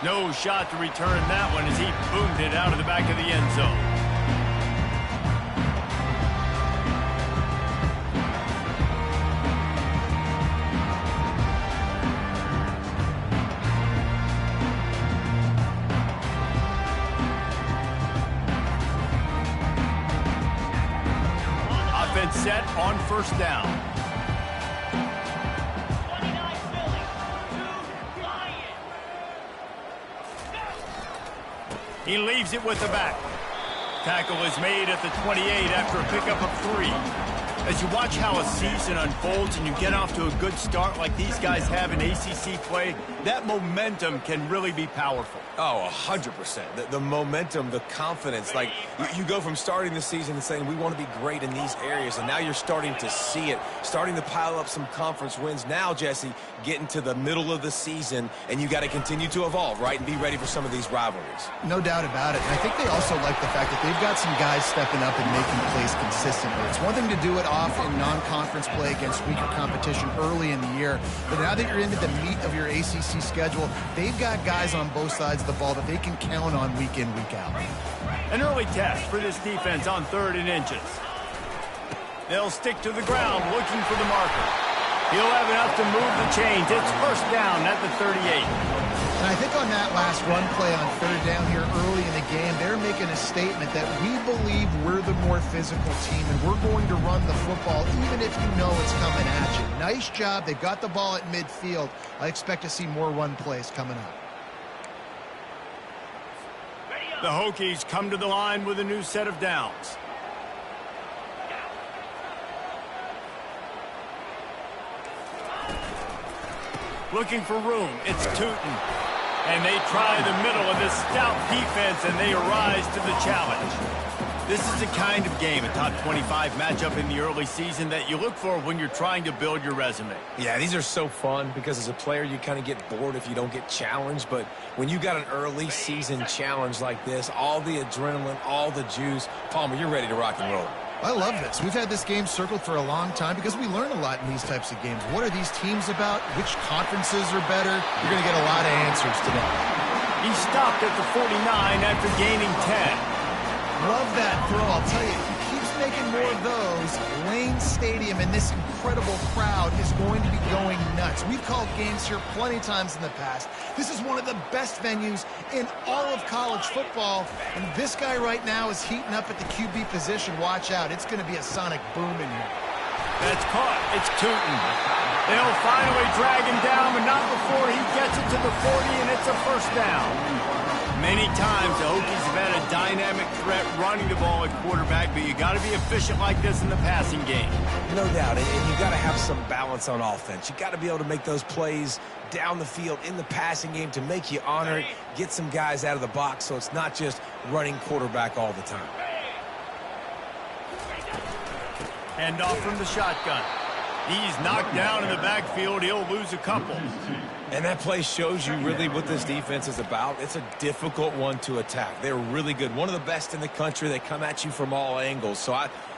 No shot to return that one as he boomed it out of the back of the end zone. Offense set on first down. He leaves it with the back. Tackle is made at the 28 after a pickup of 3. As you watch how a season unfolds and you get off to a good start like these guys have in ACC play, that momentum can really be powerful. Oh, 100%. The momentum, the confidence. Like, you go from starting the season and saying, we want to be great in these areas, and now you're starting to see it, starting to pile up some conference wins. Now, Jesse, getting to the middle of the season, and you got to continue to evolve, right, and be ready for some of these rivalries. No doubt about it. And I think they also like the fact that they've got some guys stepping up and making plays consistently. It's one thing to do it off in non-conference play against weaker competition early in the year, but now that you're into the meat of your ACC schedule, they've got guys on both sides of the ball that they can count on week in, week out. An early test for this defense on 3rd and inches. They'll stick to the ground looking for the marker. He'll have enough to move the chains. It's first down at the 38. And I think on that last run play on 3rd down here early in the game, they're making a statement that we believe we're the more physical team and we're going to run the football even if you know it's coming at you. Nice job. They got the ball at midfield. I expect to see more run plays coming up. The Hokies come to the line with a new set of downs. Looking for room. It's Tootin. And they try the middle of this stout defense, and they rise to the challenge. This is the kind of game, a top 25 matchup in the early season, that you look for when you're trying to build your resume. Yeah, these are so fun because as a player, you kind of get bored if you don't get challenged. But when you got an early season challenge like this, all the adrenaline, all the juice, Palmer, you're ready to rock and roll. I love this. We've had this game circled for a long time because we learn a lot in these types of games. What are these teams about? Which conferences are better? You're going to get a lot of answers today. He stopped at the 49 after gaining 10. Love that throw. I'll tell you, he keeps making more of those. Lane Stadium and this incredible crowd is going to be going nuts. We've called games here plenty of times in the past. This is one of the best venues in all of college football, and this guy right now is heating up at the QB position. Watch out. It's going to be a sonic boom in here. That's caught. It's Tootin. They'll finally drag him down, but not before he gets it to the 40, and it's a first down. Many times the Hokies have had a dynamic threat running the ball at quarterback, but you got to be efficient like this in the passing game. No doubt, and you got to have some balance on offense. You got to be able to make those plays down the field in the passing game to make you honor it, get some guys out of the box so it's not just running quarterback all the time. Hand off from the shotgun. He's knocked down in the backfield. He'll lose a couple. And that play shows you really what this defense is about. It's a difficult one to attack. They're really good. One of the best in the country. They come at you from all angles. So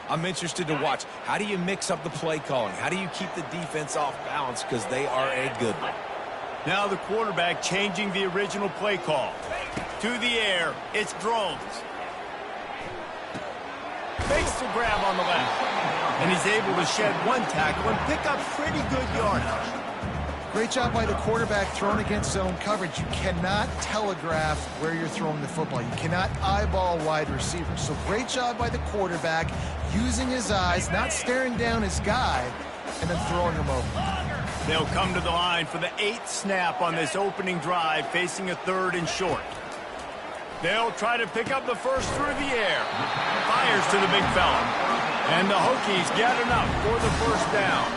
I'm interested to watch. How do you mix up the play calling? How do you keep the defense off balance? Because they are a good one. Now the quarterback changing the original play call. To the air. It's Drones. Fakes the grab on the left. And he's able to shed one tackle and pick up pretty good yardage. Great job by the quarterback throwing against zone coverage. You cannot telegraph where you're throwing the football. You cannot eyeball wide receivers. So great job by the quarterback using his eyes, not staring down his guy, and then throwing him over. They'll come to the line for the 8th snap on this opening drive, facing a 3rd and short. They'll try to pick up the first through the air. Fires to the big fella. And the Hokies get enough for the first down.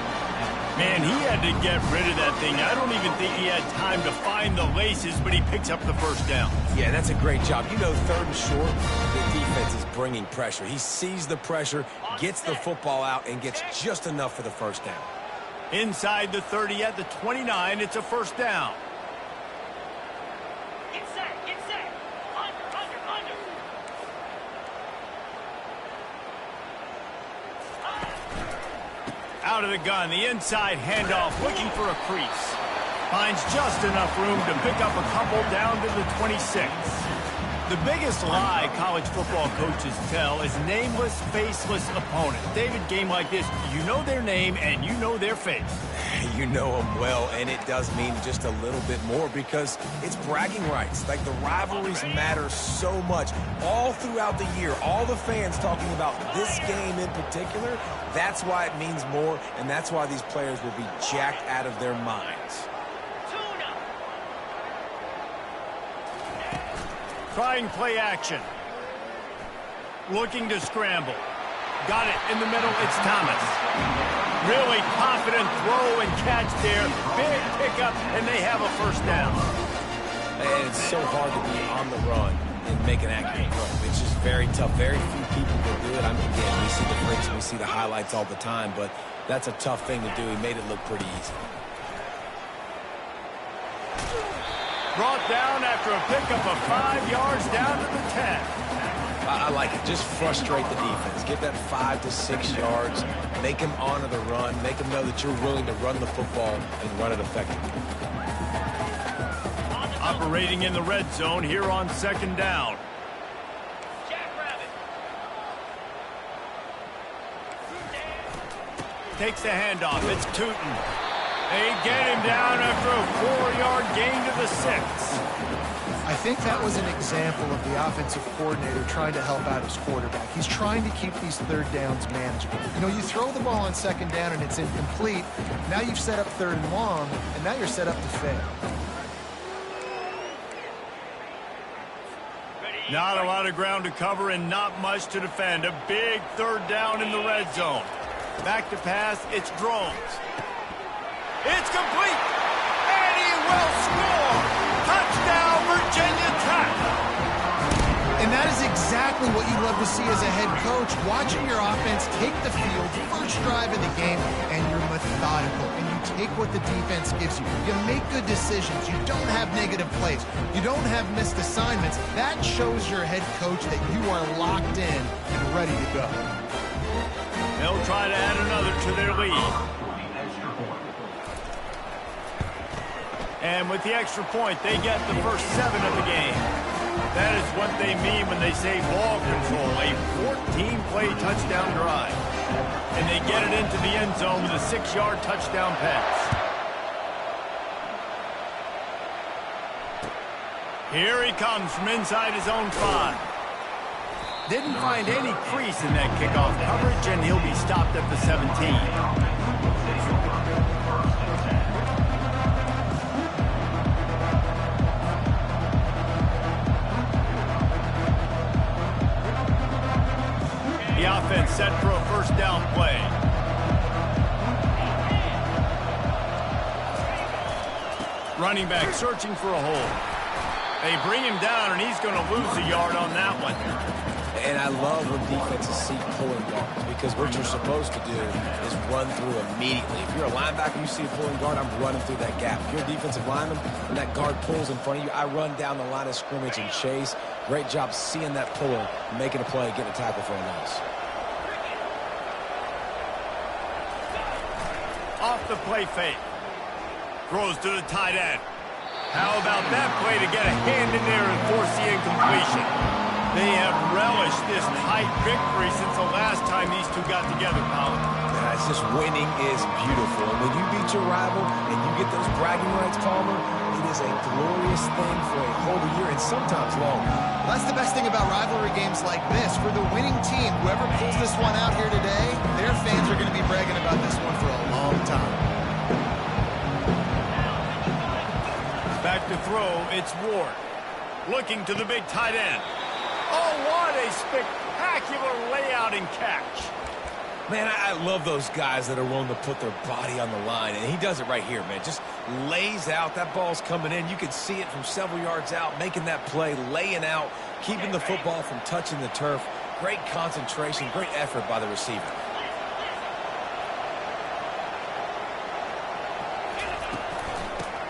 Man, he had to get rid of that thing. I don't even think he had time to find the laces, but he picks up the first down. Yeah, that's a great job. You know, 3rd and short, the defense is bringing pressure. He sees the pressure, gets the football out, and gets just enough for the first down. Inside the 30 at the 29, it's a first down. Get set. Under. Out of the gun, the inside handoff, looking for a crease. Finds just enough room to pick up a couple down to the 26. The biggest lie college football coaches tell is nameless, faceless opponents. David, game like this, you know their name and you know their face. You know them well, and it does mean just a little bit more because it's bragging rights. Like, the rivalries matter so much all throughout the year. All the fans talking about this game in particular, that's why it means more, and that's why these players will be jacked out of their minds. Trying play action. Looking to scramble. Got it in the middle. It's Thomas. Really confident throw and catch there. Big pickup, and they have a first down. And it's so hard to be on the run and make an accurate throw. It's just very tough. Very few people can do it. I mean, again, we see the freaks, we see the highlights all the time, but that's a tough thing to do. He made it look pretty easy. Brought down after a pickup of 5 yards down to the 10. I like it. Just frustrate the defense. Get that 5 to 6 yards. Make them honor the run. Make them know that you're willing to run the football and run it effectively. Operating in the red zone here on second down. Takes the handoff. It's Tootin. They get him down after a 4-yard gain to the 6. I think that was an example of the offensive coordinator trying to help out his quarterback. He's trying to keep these third downs manageable. You know, you throw the ball on second down and it's incomplete. Now you've set up third and long, and now you're set up to fail. Not a lot of ground to cover and not much to defend. A big third down in the red zone. Back to pass, it's Drones. It's complete, and he will score. Touchdown, Virginia Tech. And that is exactly what you love to see as a head coach, watching your offense take the field, first drive of the game, and you're methodical, and you take what the defense gives you. You make good decisions. You don't have negative plays. You don't have missed assignments. That shows your head coach that you are locked in and ready to go. They'll try to add another to their lead. And with the extra point, they get the first 7 of the game. That is what they mean when they say ball control, a 14-play touchdown drive. And they get it into the end zone with a 6-yard touchdown pass. Here he comes from inside his own 5. Didn't find any crease in that kickoff coverage, and he'll be stopped at the 17. The offense set for a first down play. Running back searching for a hole. They bring him down, and he's going to lose a yard on that one. And I love when defenses see pulling guards, because what you're supposed to do is run through immediately. If you're a linebacker, you see a pulling guard, I'm running through that gap. If you're a defensive lineman and that guard pulls in front of you, I run down the line of scrimmage and chase. Great job seeing that puller, making a play, getting a tackle for a loss. Off the play fake. Throws to the tight end. How about that play to get a hand in there and force the incompletion? They have relished this tight victory since the last time these two got together, Colin. Yeah, it's just winning is beautiful. And when you beat your rival and you get those bragging rights, Palmer, it is a glorious thing for a whole year and sometimes longer. That's the best thing about rivalry games like this. For the winning team, whoever pulls this one out here today, their fans are going to be bragging about this one for a long time. Back to throw, it's Ward. Looking to the big tight end. Oh, what a spectacular layout and catch. Man, I love those guys that are willing to put their body on the line, and he does it right here, man. Just lays out. That ball's coming in. You can see it from several yards out, making that play, laying out, keeping the football from touching the turf. Great concentration, great effort by the receiver.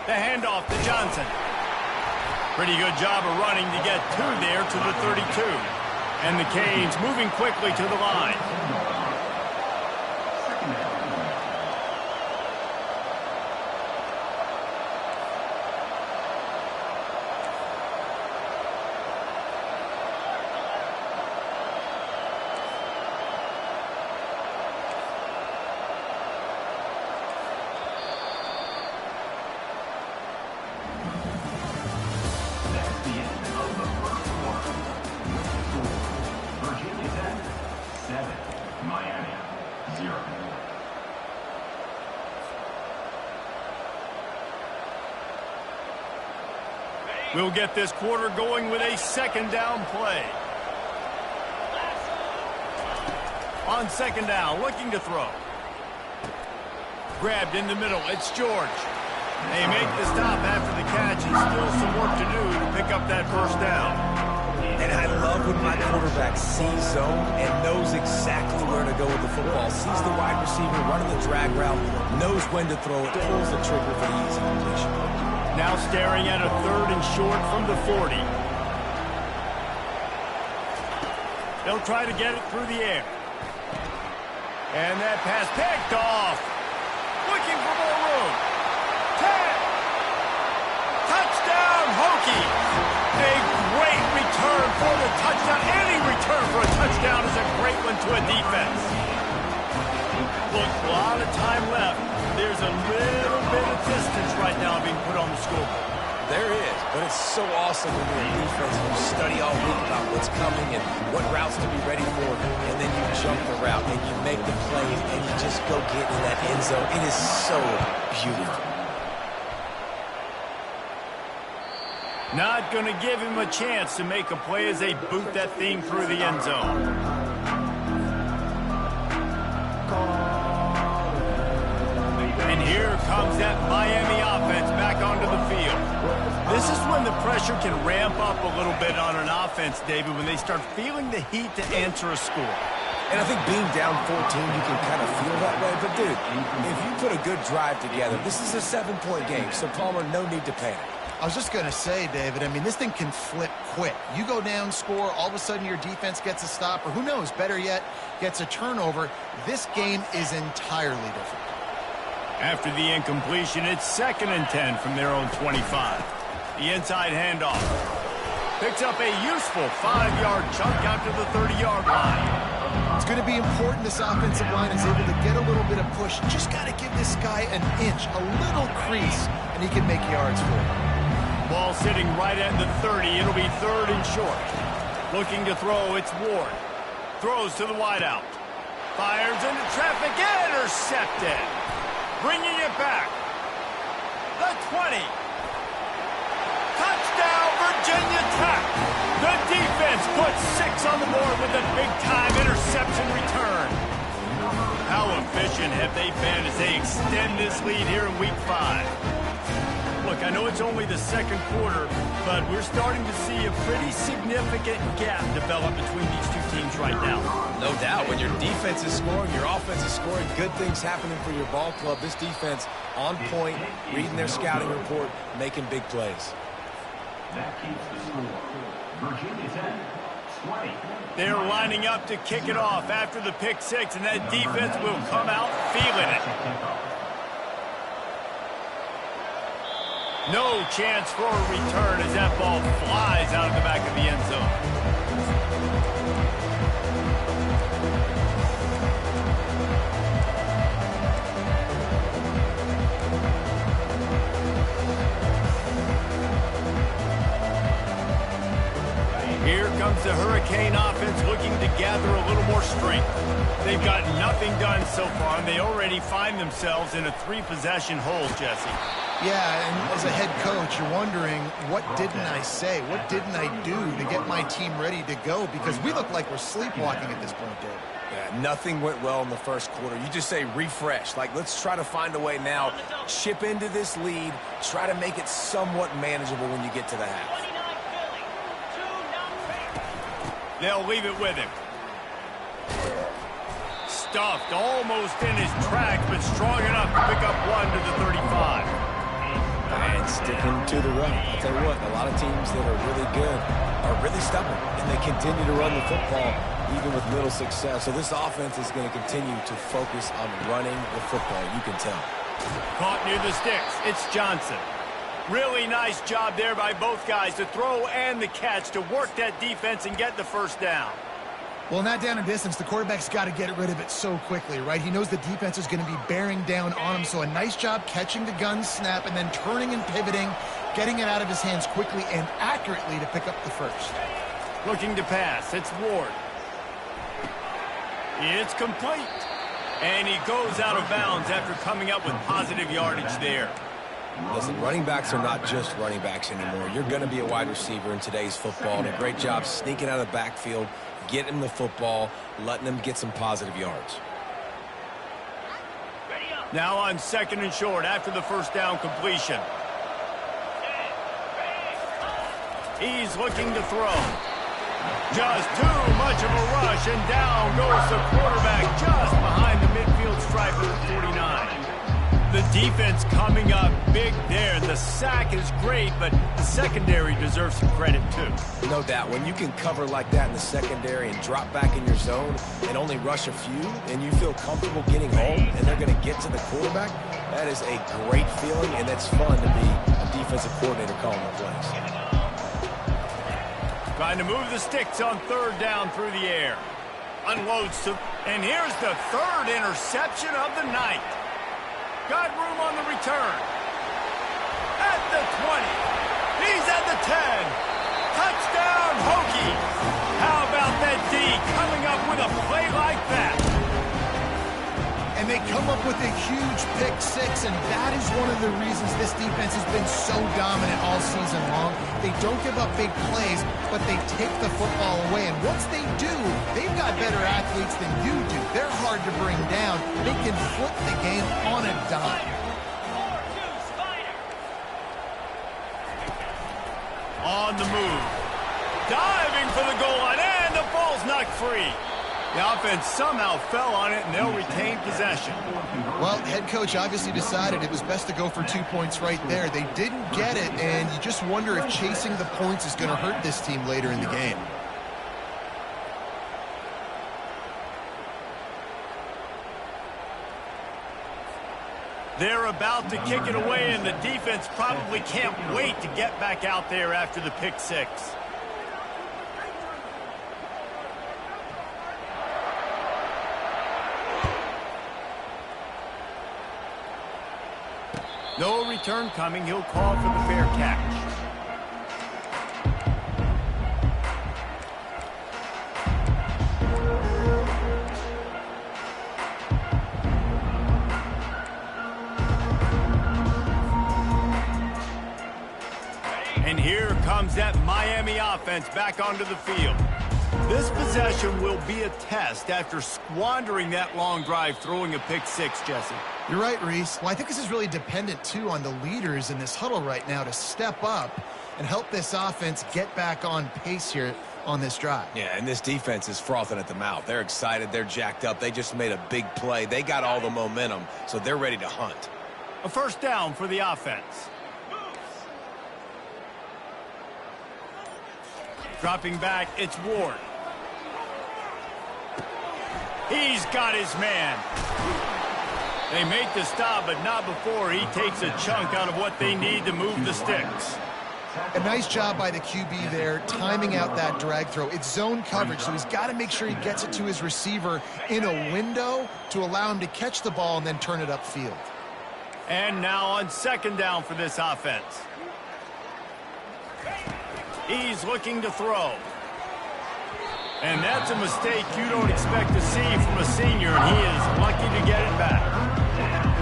The handoff to Johnson. Pretty good job of running to get there to the 32. And the Canes moving quickly to the line. Miami, 0. We'll get this quarter going with a second down play. On second down, looking to throw. Grabbed in the middle, it's George. They make the stop after the catch, and still some work to do to pick up that first down. And I love when my quarterback sees zone and knows exactly where to go with the football. Sees the wide receiver running the drag route, knows when to throw it, pulls the trigger for the easy completion. Now staring at a third and short from the 40. They'll try to get it through the air. And that pass picked off. Looking for more room. 10. Touchdown, Hokies. A great return for the touchdown. Any return for a touchdown is a great one to a defense. Look, a lot of time left. There's a little bit of distance right now being put on the scoreboard. There is, but it's so awesome when you're a defense and you study all week about what's coming and what routes to be ready for, and then you jump the route and you make the plays and you just go get in that end zone. It is so beautiful. Not going to give him a chance to make a play as they boot that thing through the end zone. And here comes that Miami offense back onto the field. This is when the pressure can ramp up a little bit on an offense, David, when they start feeling the heat to answer a score. And I think being down 14, you can kind of feel that way. But, dude, if you put a good drive together, this is a 7-point game. So, Palmer, no need to panic. I was just going to say, David, I mean, this thing can flip quick. You go down, score, all of a sudden your defense gets a stop, or who knows, better yet, gets a turnover. This game is entirely different. After the incompletion, it's 2nd and 10 from their own 25. The inside handoff. Picks up a useful 5-yard chunk out to the 30-yard line. It's going to be important this offensive line is able to get a little bit of push. Just got to give this guy an inch, a little crease, and he can make yards for it. Ball sitting right at the 30. It'll be 3rd and short. Looking to throw, it's Ward. Throws to the wideout. Fires into traffic, intercepted. Bringing it back. The 20. Touchdown, Virginia Tech. The defense puts 6 on the board with a big-time interception return. How efficient have they been as they extend this lead here in Week 5? Look, I know it's only the second quarter, but we're starting to see a pretty significant gap develop between these two teams right now. No doubt. When your defense is scoring, your offense is scoring, good things happening for your ball club. This defense on point, reading their scouting report, making big plays. That keeps the score. Virginia Tech, 20. They're lining up to kick it off after the pick 6, and that defense will come out feeling it. No chance for a return as that ball flies out of the back of the end zone. Here comes the Hurricane offense looking to gather a little more strength. They've got nothing done so far, and they already find themselves in a 3-possession hole, Jesse. Yeah, and as a head coach, you're wondering, what didn't I say? What didn't I do to get my team ready to go? Because we look like we're sleepwalking at this point, Dave. Yeah, nothing went well in the first quarter. You just say refresh. Like, let's try to find a way now. Chip into this lead. Try to make it somewhat manageable when you get to the half. They'll leave it with him. Stuffed almost in his tracks, but strong enough to pick up 1 to the 35. And sticking to the run. I'll tell you what, a lot of teams that are really good are really stubborn, and they continue to run the football even with little success. So this offense is going to continue to focus on running the football, you can tell. Caught near the sticks. It's Johnson. Really nice job there by both guys to throw and the catch to work that defense and get the first down. Well, in that down and distance, the quarterback's got to get rid of it so quickly, right? He knows the defense is going to be bearing down on him, so a nice job catching the gun snap and then turning and pivoting, getting it out of his hands quickly and accurately to pick up the first. Looking to pass. It's Ward. It's complete. And he goes out of bounds after coming up with positive yardage there. Listen, running backs are not just running backs anymore. You're going to be a wide receiver in today's football. And a great job sneaking out of the backfield, getting the football, letting them get some positive yards. Now on 2nd and short after the first down completion. He's looking to throw. Just too much of a rush, and down goes the quarterback just behind the midfield stripe of the 49. The defense coming up big there. The sack is great, but the secondary deserves some credit too. No doubt. When you can cover like that in the secondary and drop back in your zone and only rush a few, and you feel comfortable getting home and they're going to get to the quarterback, that is a great feeling, and that's fun to be a defensive coordinator calling the plays. Trying to move the sticks on 3rd down through the air. Unloads to, and here's the 3rd interception of the night. Got room on the return. At the 20. He's at the 10. Touchdown, Hokies. How about that D coming up with a play like that? And they come up with a huge pick six, and that is one of the reasons this defense has been so dominant all season long. They don't give up big plays, but they take the football away. And once they do, they've got better athletes than you do. They're hard to bring down. They can flip the game on a dime. On the move. Diving for the goal line, and the ball's knocked free. The offense somehow fell on it, and they'll retain possession. Well, head coach obviously decided it was best to go for 2 points right there. They didn't get it, and you just wonder if chasing the points is going to hurt this team later in the game. They're about to kick it away, and the defense probably can't wait to get back out there after the pick six. No return coming. He'll call for the fair catch. And here comes that Miami offense back onto the field. This possession will be a test after squandering that long drive throwing a pick six, Jesse. You're right, Reese. Well, I think this is really dependent, too, on the leaders in this huddle right now to step up and help this offense get back on pace here on this drive. Yeah, and this defense is frothing at the mouth. They're excited. They're jacked up. They just made a big play. They got all the momentum, so they're ready to hunt. A first down for the offense. Dropping back, it's Ward. He's got his man. They make the stop, but not before he takes a chunk out of what they need to move the sticks. A nice job by the QB there, timing out that drag throw. It's zone coverage, so he's got to make sure he gets it to his receiver in a window to allow him to catch the ball and then turn it upfield. And now on 2nd down for this offense. He's looking to throw. And that's a mistake you don't expect to see from a senior, and he is lucky to get it back.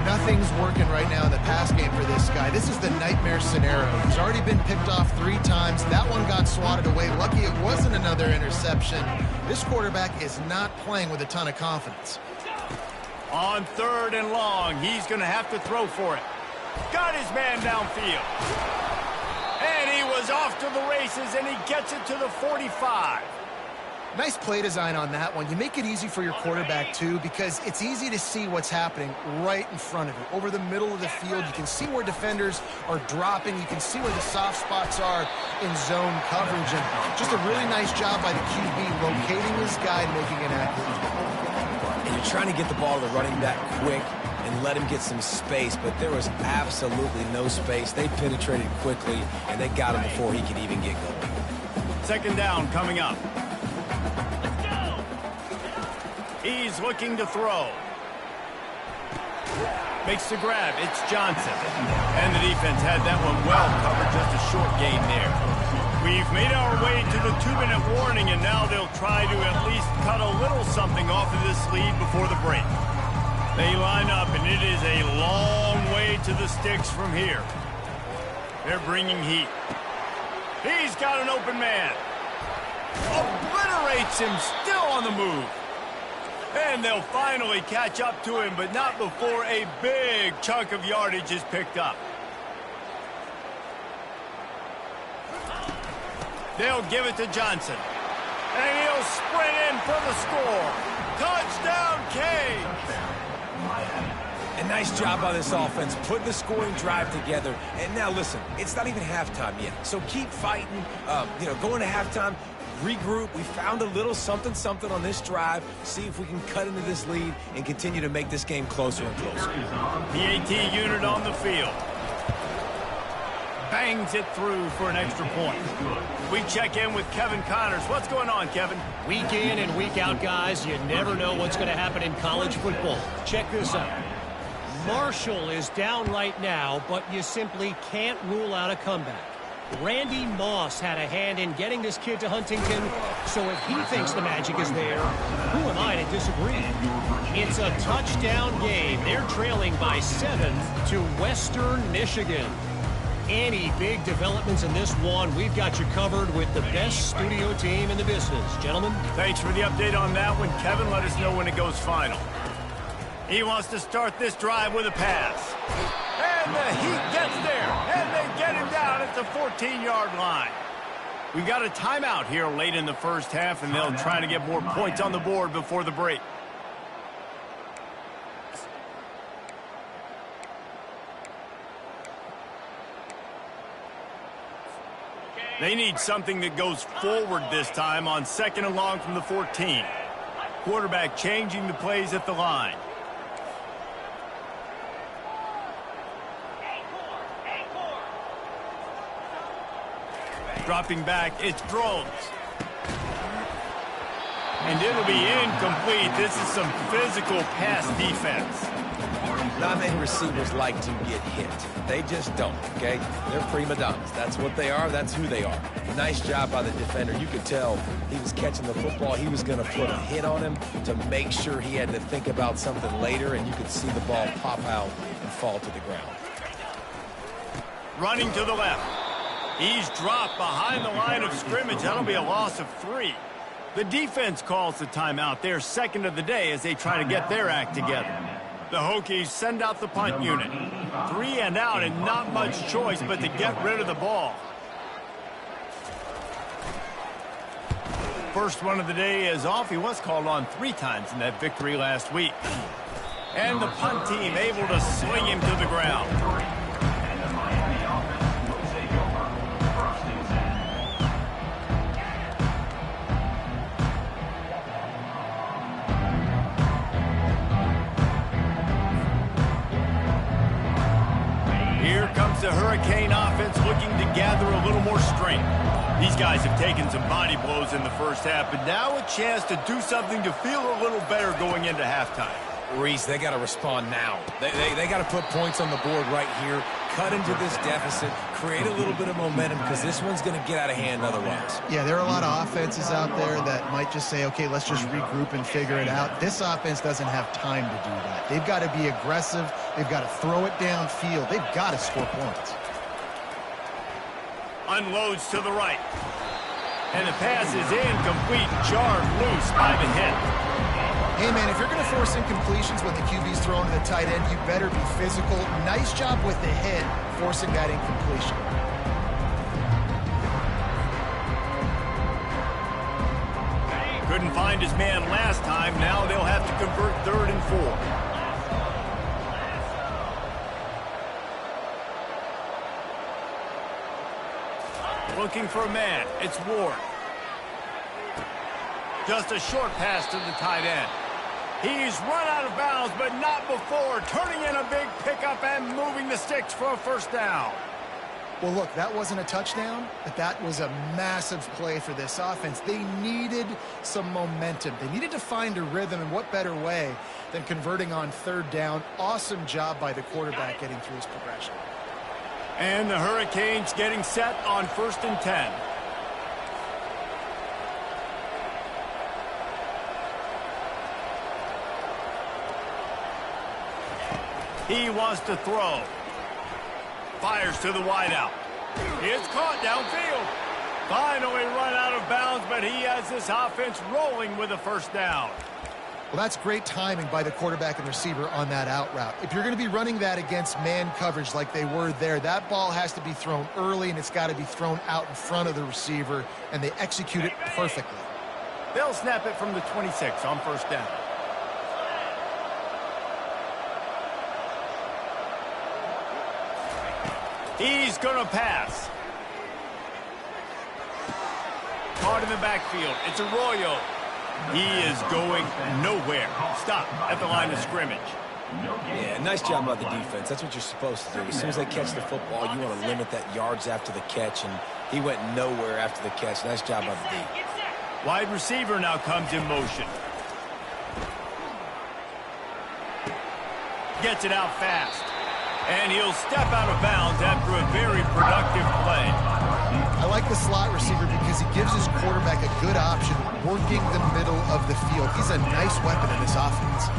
Nothing's working right now in the pass game for this guy. This is the nightmare scenario. He's already been picked off 3 times. That one got swatted away. Lucky it wasn't another interception. This quarterback is not playing with a ton of confidence. On 3rd and long, he's going to have to throw for it. Got his man downfield. And he was off to the races, and he gets it to the 45. Nice play design on that one. You make it easy for your quarterback, too, because it's easy to see what's happening right in front of you. Over the middle of the field, you can see where defenders are dropping. You can see where the soft spots are in zone coverage. And just a really nice job by the QB locating this guy and making an accurate throw. And you're trying to get the ball to the running back quick and let him get some space, but there was absolutely no space. They penetrated quickly, and they got him before he could even get going. 2nd down coming up. He's looking to throw. Makes the grab. It's Johnson. And the defense had that one well covered. Just a short gain there. We've made our way to the 2-minute warning, and now they'll try to at least cut a little something off of this lead before the break. They line up, and it is a long way to the sticks from here. They're bringing heat. He's got an open man. Obliterates him, still on the move. And they'll finally catch up to him, but not before a big chunk of yardage is picked up. They'll give it to Johnson. And he'll sprint in for the score. Touchdown, K. A nice job by this offense, putting the scoring drive together. And now listen, it's not even halftime yet. So keep fighting, going to halftime, regroup. We found a little something on this drive. See if we can cut into this lead and continue to make this game closer and closer. The AT unit on the field. Bangs it through for an extra point. We check in with Kevin Connors. What's going on, Kevin? Week in and week out, guys, you never know what's going to happen in college football. Check this out. Marshall is down right now, but you simply can't rule out a comeback. Randy Moss had a hand in getting this kid to Huntington, so if he thinks the magic is there, who am I to disagree? It's a touchdown game. They're trailing by 7 to Western Michigan. Any big developments in this one, we've got you covered with the best studio team in the business. Gentlemen? Thanks for the update on that one, Kevin. Let us know when it goes final. He wants to start this drive with a pass. And the Heat gets there, and they get him down at the 14-yard line. We've got a timeout here late in the first half, and they'll try to get more points on the board before the break. They need something that goes forward this time on 2nd and long from the 14. Quarterback changing the plays at the line. Dropping back, it's throws. And it'll be incomplete. This is some physical pass defense. Not many receivers like to get hit. They just don't, okay? They're prima donnas. That's what they are. That's who they are. Nice job by the defender. You could tell he was catching the football. He was going to put a hit on him to make sure he had to think about something later, and you could see the ball pop out and fall to the ground. Running to the left. He's dropped behind the line of scrimmage. That'll be a loss of 3. The defense calls the timeout. They're second of the day as they try to get their act together. The Hokies send out the punt unit. 3 and out, and not much choice but to get rid of the ball. First one of the day is off. He was called on 3 times in that victory last week. And the punt team able to sling him to the ground. Here comes the Hurricane offense looking to gather a little more strength. These guys have taken some body blows in the first half, but now a chance to do something to feel a little better going into halftime. Reese, they got to respond now. They got to put points on the board right here, cut into this deficit, create a little bit of momentum, because this one's going to get out of hand otherwise. Yeah, there are a lot of offenses out there that might just say, okay, let's just regroup and figure it out. This offense doesn't have time to do that. They've got to be aggressive. They've got to throw it downfield. They've got to score points. Unloads to the right. And the pass is incomplete, jarred loose by the hit. Hey, man, if you're going to force incompletions when the QB's throwing to the tight end, you better be physical. Nice job with the hit, forcing that incompletion. Couldn't find his man last time. Now they'll have to convert 3rd and 4. Looking for a man. It's Ward. Just a short pass to the tight end. He's run out of bounds, but not before. Turning in a big pickup and moving the sticks for a first down. Well, look, that wasn't a touchdown, but that was a massive play for this offense. They needed some momentum. They needed to find a rhythm, and what better way than converting on 3rd down. Awesome job by the quarterback getting through his progression. And the Hurricanes getting set on 1st and 10. He wants to throw. Fires to the wideout. It's caught downfield. Finally run out of bounds, but he has this offense rolling with a first down. Well, that's great timing by the quarterback and receiver on that out route. If you're going to be running that against man coverage like they were there, that ball has to be thrown early, and it's got to be thrown out in front of the receiver, and they execute it perfectly. They'll snap it from the 26 on first down. He's going to pass. Caught in the backfield. It's Arroyo. He is going nowhere. Stop at the line of scrimmage. Yeah, nice job by the defense. That's what you're supposed to do. As soon as they catch the football, you want to limit that yards after the catch, and he went nowhere after the catch. Nice job by the D. Wide receiver now comes in motion. Gets it out fast. And he'll step out of bounds after a very productive play. I like the slot receiver because he gives his quarterback a good option working the middle of the field. He's a nice weapon in this offense.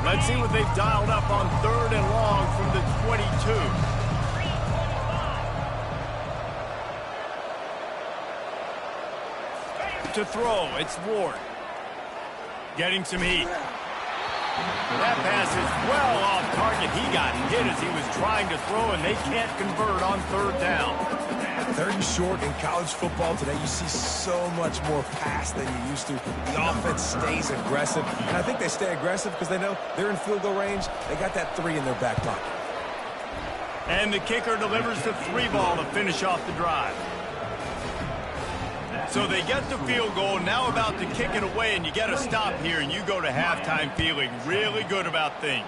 Let's see what they've dialed up on 3rd and long from the 22. To throw, it's Ward. Getting some heat. That pass is well off target. He got hit as he was trying to throw, and they can't convert on 3rd down. 3rd and short in college football today, you see so much more pass than you used to. The offense stays aggressive, and I think they stay aggressive because they know they're in field goal range. They got that 3 in their back pocket. And the kicker delivers the 3 ball to finish off the drive. So they get the field goal, now about to kick it away, and you get a stop here, and you go to halftime feeling really good about things.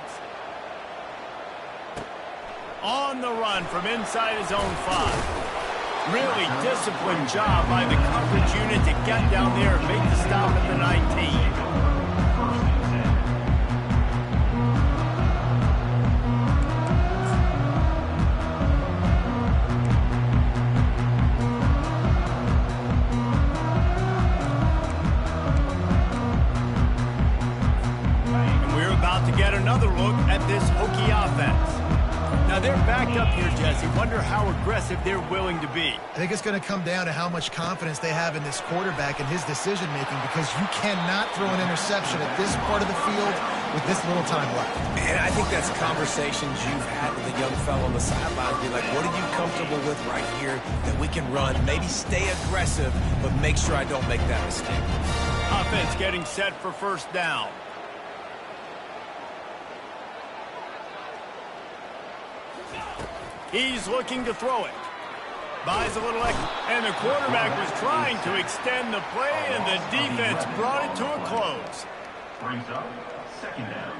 On the run from inside his own 5. Really disciplined job by the coverage unit to get down there and make the stop at the 19. Get another look at this Hokie offense. Now they're backed up here, Jesse. Wonder how aggressive they're willing to be. I think it's going to come down to how much confidence they have in this quarterback and his decision-making, because you cannot throw an interception at this part of the field with this little time left. And I think that's conversations you've had with a young fellow on the sideline. Be like, what are you comfortable with right here that we can run? Maybe stay aggressive, but make sure I don't make that mistake. Offense getting set for first down. He's looking to throw it. Buys a little extra. And the quarterback was trying to extend the play, and the defense brought it to a close. Brings up 2nd down.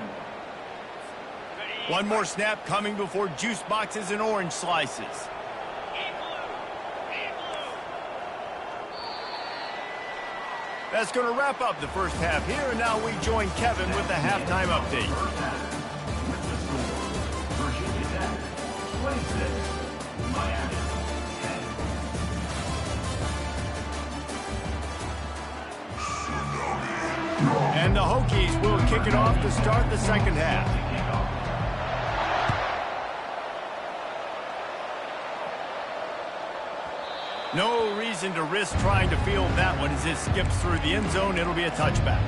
One more snap coming before juice boxes and orange slices. That's going to wrap up the first half here, and now we join Kevin with the halftime update. With the score, Virginia Tech 26, Miami 10. And the Hokies will kick it off to start the second half. No reason to risk trying to field that one as it skips through the end zone. It'll be a touchback.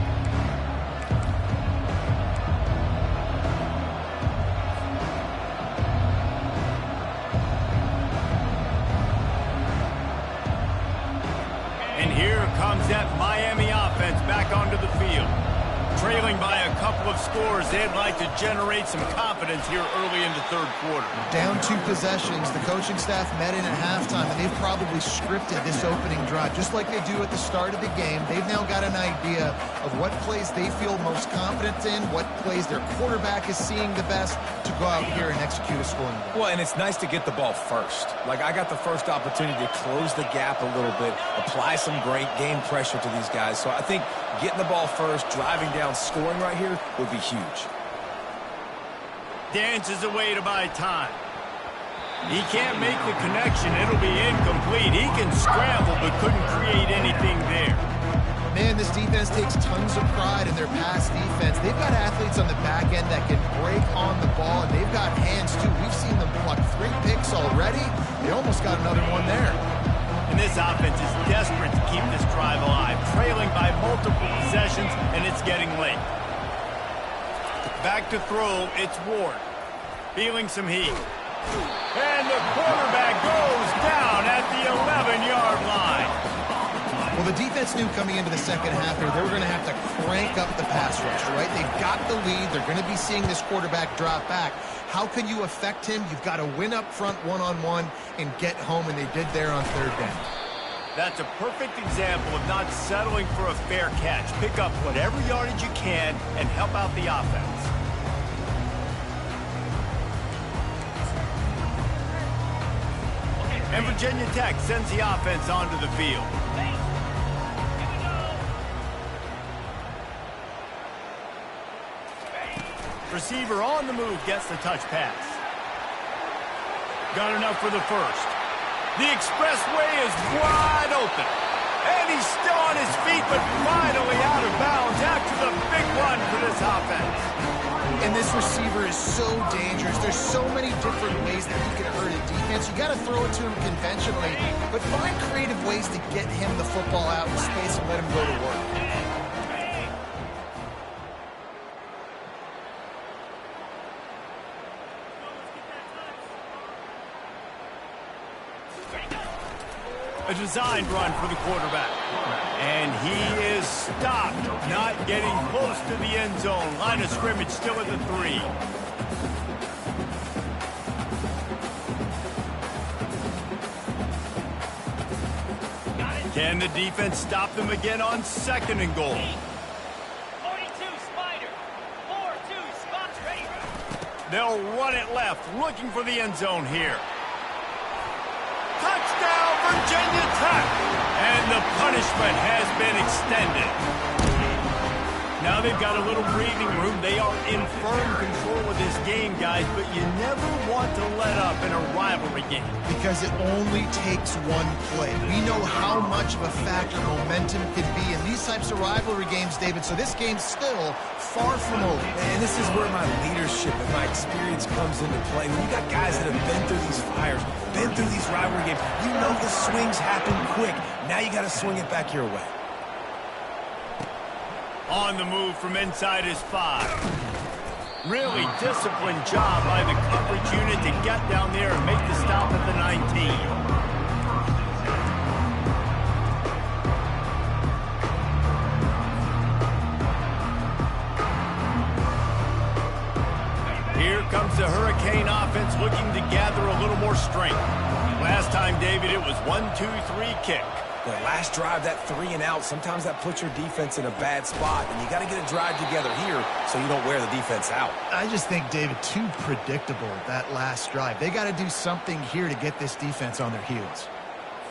And here comes that Miami offense back onto the field. Trailing by a couple of scores, they'd like to generate some confidence here early in the 3rd quarter. Down 2 possessions, the coaching staff met in at halftime, and they've probably scripted this opening drive, just like they do at the start of the game. They've now got an idea of what plays they feel most confident in, what plays their quarterback is seeing the best, to go out here and execute a scoring goal. Well, and it's nice to get the ball first. Like, I got the first opportunity to close the gap a little bit, apply some great game pressure to these guys. So I think getting the ball first, driving down, scoring right here would be huge. Dances away to buy time. He can't make the connection. It'll be incomplete. He can scramble, but couldn't create anything there. Man, this defense takes tons of pride in their pass defense. They've got athletes on the back end that can break on the ball, and they've got hands, too. We've seen them pluck 3 picks already. They almost got another one there. And this offense is desperate to keep this drive alive, trailing by multiple possessions, and it's getting late. Back to throw, it's Ward. Feeling some heat. And the quarterback goes down at the 11-yard line. Well, the defense knew coming into the second half here they were going to have to crank up the pass rush, right? They've got the lead. They're going to be seeing this quarterback drop back. How can you affect him? You've got to win up front one-on-one and get home, and they did there on 3rd down. That's a perfect example of not settling for a fair catch. Pick up whatever yardage you can and help out the offense. And Virginia Tech sends the offense onto the field. Receiver on the move gets the touch pass. Got enough for the first. The expressway is wide open. And he's still on his feet, but finally out of bounds after the big run for this offense. And this receiver is so dangerous. There's so many different ways that he can hurt a defense. You got to throw it to him conventionally, but find creative ways to get him the football out in space and let him go to work. A designed run for the quarterback. And he is stopped, not getting close to the end zone. Line of scrimmage still at the 3. Can the defense stop them again on 2nd and goal? 42 Spider. 4-2 spots ready. They'll run it left, looking for the end zone here. Touchdown, Virginia Tech! And the punishment has been extended. Now they've got a little breathing room. They are in firm control of this game, guys, but you never want to let up in a rivalry game. Because it only takes one play. We know how much of a factor momentum can be in these types of rivalry games, David, so this game's still far from over. And this is where my leadership and my experience comes into play. When you got guys that have been through these fires, been through these rivalry games, you know the swings happen quick. Now you got to swing it back your way. On the move from inside his 5. Really disciplined job by the coverage unit to get down there and make the stop at the 19. Here comes the Hurricane offense looking to gather a little more strength. Last time, David, it was 1-2-3 kick. The last drive, that 3 and out, sometimes that puts your defense in a bad spot, and you got to get a drive together here so you don't wear the defense out. I just think, David, too predictable, that last drive. They got to do something here to get this defense on their heels.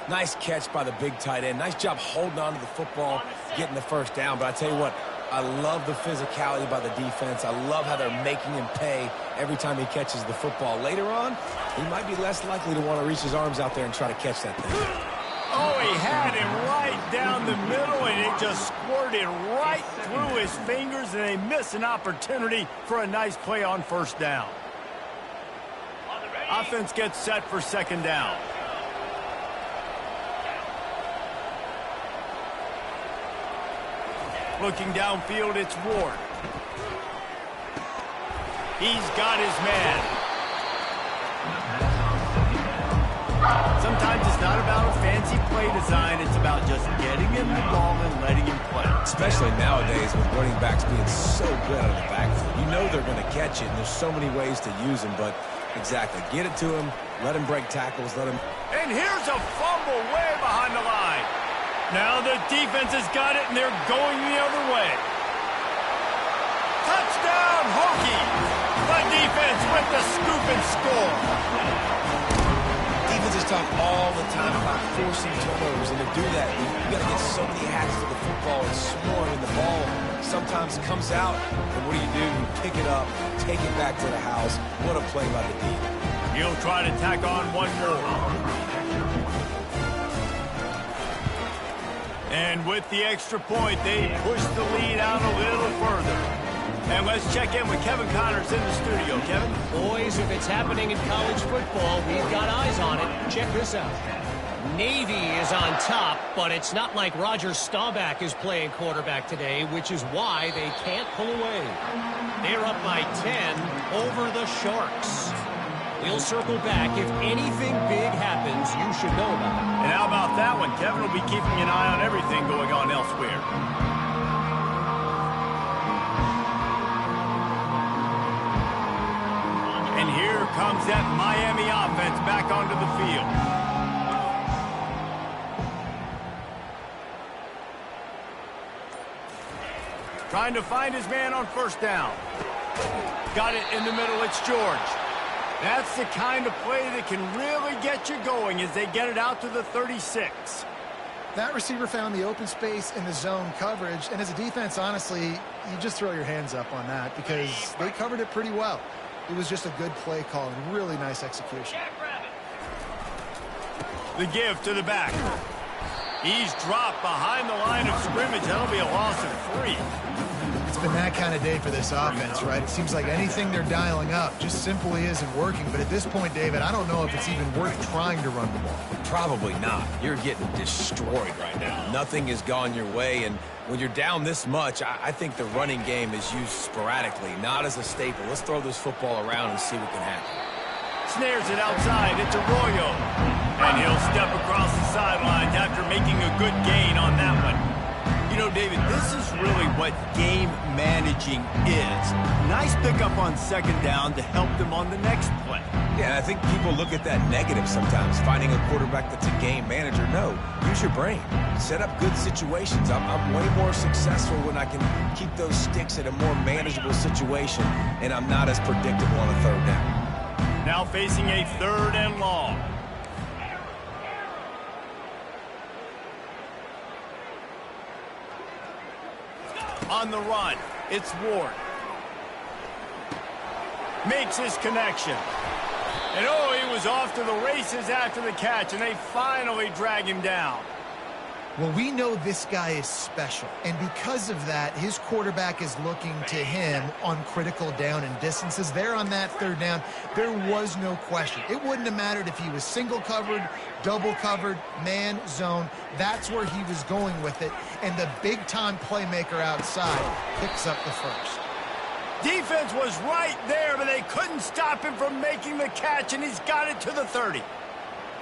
Nice catch by the big tight end. Nice job holding on to the football, getting the first down. But I tell you what, I love the physicality by the defense. I love how they're making him pay every time he catches the football. Later on, he might be less likely to want to reach his arms out there and try to catch that thing. Oh, he had him right down the middle, and it just squirted right through his fingers, and they miss an opportunity for a nice play on 1st down. Offense gets set for 2nd down. Looking downfield, it's Ward. He's got his man. Sometimes it's not about a fancy play design. It's about just getting him the ball and letting him play. Especially nowadays with running backs being so good out of the backfield. You know they're going to catch it, and there's so many ways to use him. But exactly, get it to him, let him break tackles, let him... And here's a fumble way behind the line. Now the defense has got it, and they're going the other way. Touchdown, Hokie! The defense with the scoop and score. Defenses talk all the time about forcing turnovers, and to do that, you got to get so many hats to the football and swarm, and the ball sometimes comes out, and what do? You pick it up, take it back to the house. What a play by the D. He'll try to tack on one more. And with the extra point, they push the lead out a little further. And let's check in with Kevin Connors in the studio. Kevin? Boys, if it's happening in college football, we've got eyes on it. Check this out. Navy is on top, but it's not like Roger Staubach is playing quarterback today, which is why they can't pull away. They're up by 10 over the Sharks. We'll circle back. If anything big happens, you should know about it. And how about that one? Kevin will be keeping an eye on everything going on elsewhere. And here comes that Miami offense back onto the field. Trying to find his man on first down. Got it in the middle. It's George. That's the kind of play that can really get you going as they get it out to the 36. That receiver found the open space in the zone coverage, and as a defense, honestly, you just throw your hands up on that because they covered it pretty well. It was just a good play call and really nice execution. The give to the back. He's dropped behind the line of scrimmage. That'll be a loss of 3. It's been that kind of day for this offense, right? It seems like anything they're dialing up just simply isn't working. But at this point, David, I don't know if it's even worth trying to run the ball. Probably not. You're getting destroyed right now. Nothing has gone your way, and when you're down this much, I think the running game is used sporadically, not as a staple. Let's throw this football around and see what can happen. Snares it outside. It's Arroyo. And he'll step across the sidelines after making a good gain on that one. You know, David, this is really what game managing is. Nice pickup on second down to help them on the next play. Yeah, and I think people look at that negative sometimes, finding a quarterback that's a game manager. No, use your brain. Set up good situations. I'm way more successful when I can keep those sticks at a more manageable situation, and I'm not as predictable on a third down. Now facing a 3rd and long. On the run, it's Ward. Makes his connection. And oh, he was off to the races after the catch, and they finally drag him down. Well, we know this guy is special, and because of that, his quarterback is looking to him on critical down and distances. There on that 3rd down, there was no question. It wouldn't have mattered if he was single covered, double covered, man, zone. That's where he was going with it, and the big-time playmaker outside picks up the first. Defense was right there, but they couldn't stop him from making the catch, and he's got it to the 30.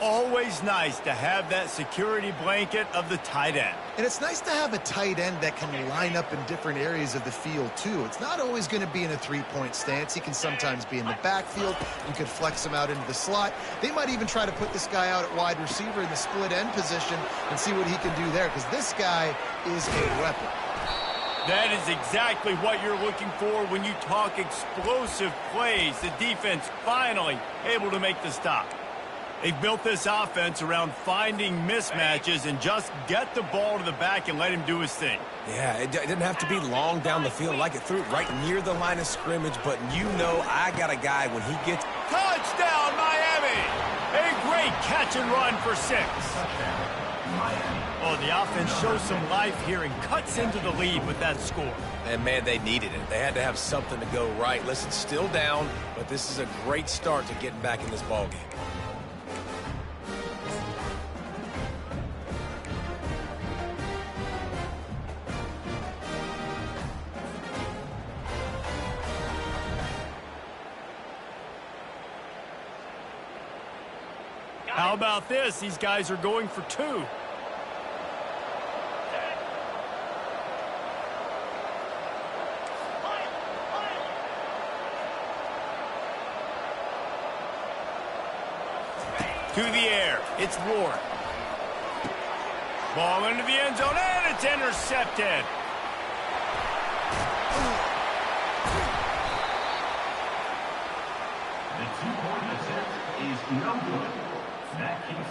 Always nice to have that security blanket of the tight end. And it's nice to have a tight end that can line up in different areas of the field, too. It's not always going to be in a three-point stance. He can sometimes be in the backfield. You could flex him out into the slot. They might even try to put this guy out at wide receiver in the split end position and see what he can do there, because this guy is a weapon. That is exactly what you're looking for when you talk explosive plays. The defense finally able to make the stop. They've built this offense around finding mismatches and just get the ball to the back and let him do his thing. Yeah, it didn't have to be long down the field. Like it threw it right near the line of scrimmage, but you know I got a guy when he gets... Touchdown, Miami! A great catch and run for 6. Oh, the offense shows some life here and cuts into the lead with that score. And, man, they needed it. They had to have something to go right. Listen, still down, but this is a great start to getting back in this ballgame. How about this? These guys are going for 2. To the air. It's Ward. Ball into the end zone, and it's intercepted. The 2-point attempt is no good.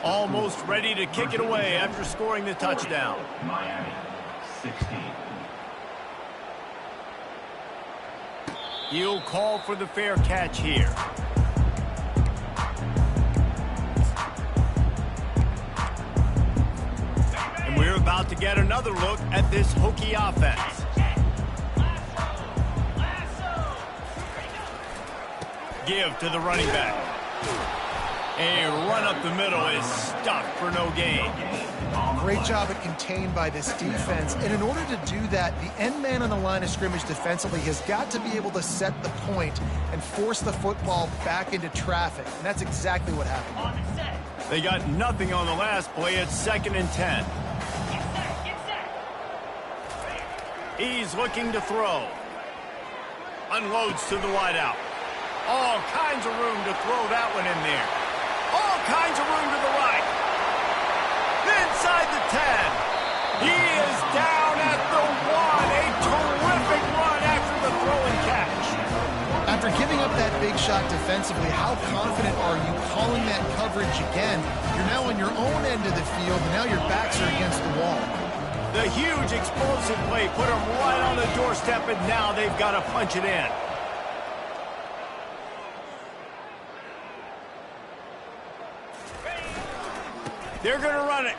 Almost ready to kick it away after scoring the touchdown. Miami, 16. He'll call for the fair catch here. get another look at this hokey offense. Give to the running back. A run up the middle is stuffed for no gain. Great job at contained by this defense. And in order to do that, the end man on the line of scrimmage defensively has got to be able to set the point and force the football back into traffic. And that's exactly what happened. They got nothing on the last play. It's 2nd and 10. He's looking to throw. Unloads to the wideout. All kinds of room to throw that one in there. All kinds of room to the right. Inside the 10. He is down at the 1. A terrific run after the throw and catch. After giving up that big shot defensively, how confident are you calling that coverage again? You're now on your own end of the field, and now your backs are against the wall. The huge explosive play put them right on the doorstep, and now they've got to punch it in. They're going to run it.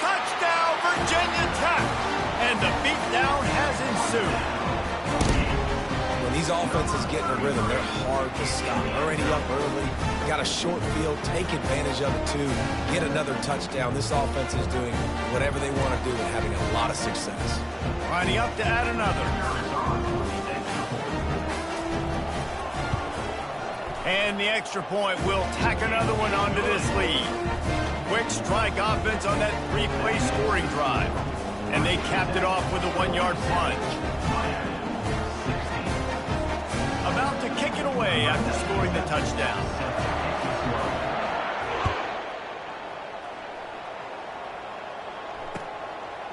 Touchdown, Virginia Tech. And the beatdown has ensued. When these offenses get in a rhythm, they're hard to stop. Already up early, got a short field, take advantage of it too, get another touchdown. This offense is doing whatever they want to do and having a lot of success. Lining up to add another. And the extra point will tack another one onto this lead. Quick strike offense on that 3-play scoring drive. And they capped it off with a 1-yard plunge. About to kick it away after scoring the touchdown.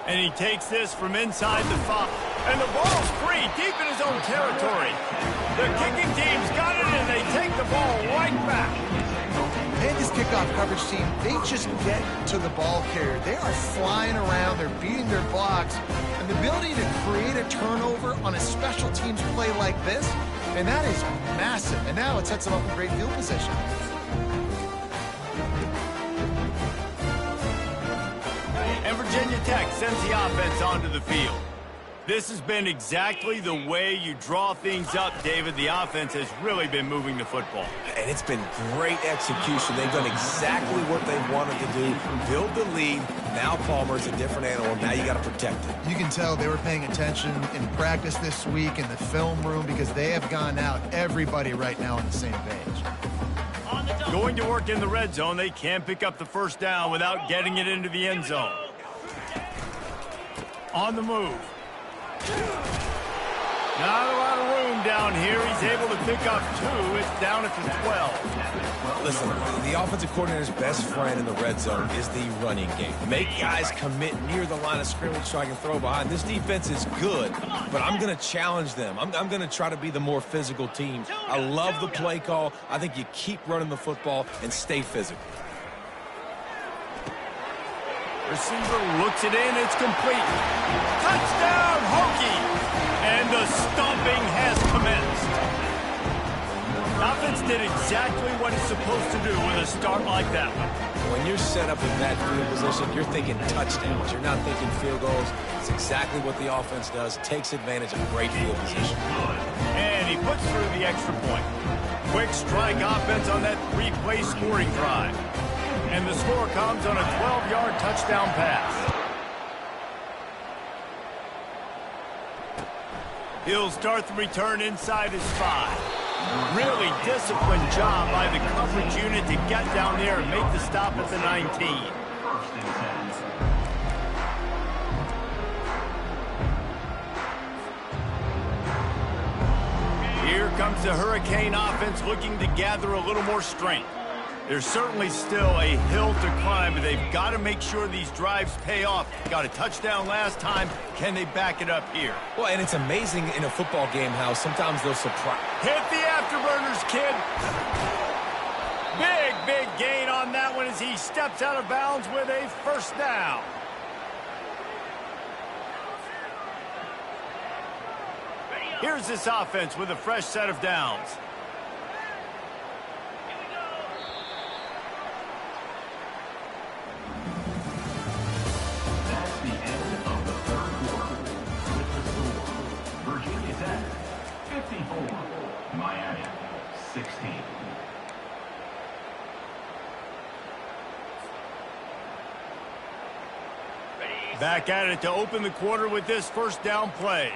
And he takes this from inside the 5. And the ball's free deep in his own territory. The kicking team's got it, and they take the ball right back. And this kickoff coverage team, they just get to the ball carrier. They are flying around. They're beating their blocks. And the ability to create a turnover on a special teams play like this, and that is massive. And now it sets them up in great field position. And Virginia Tech sends the offense onto the field. This has been exactly the way you draw things up, David. The offense has really been moving the football. And it's been great execution. They've done exactly what they wanted to do. Build the lead. Now Palmer's a different animal. Now you got to protect it. You can tell they were paying attention in practice this week in the film room because they have gone out, everybody right now on the same page. Going to work in the red zone. They can't pick up the first down without getting it into the end zone. On the move. Not a lot of room down here. He's able to pick up 2. It's down at the 12. Listen, the offensive coordinator's best friend in the red zone is the running game. Make guys commit near the line of scrimmage so I can throw behind. This defense is good, but I'm going to challenge them. I'm going to try to be the more physical team. I love the play call. I think you keep running the football and stay physical. Receiver looks it in. It's complete. Touchdown, Hokie! And the stomping has commenced. Offense did exactly what it's supposed to do with a start like that one. When you're set up in that field position, you're thinking touchdowns. You're not thinking field goals. It's exactly what the offense does. Takes advantage of great field position. And he puts through the extra point. Quick strike offense on that 3-play scoring drive. And the score comes on a 12-yard touchdown pass. He'll start the return inside his 5. Really disciplined job by the coverage unit to get down there and make the stop at the 19. Here comes the Hurricane offense looking to gather a little more strength. There's certainly still a hill to climb, but they've got to make sure these drives pay off. Got a touchdown last time. Can they back it up here? Well, and it's amazing in a football game how sometimes they'll surprise. Hit the afterburners, kid. Big gain on that one as he steps out of bounds with a first down. Here's this offense with a fresh set of downs. That's the end Back at it to open the quarter with this first down play.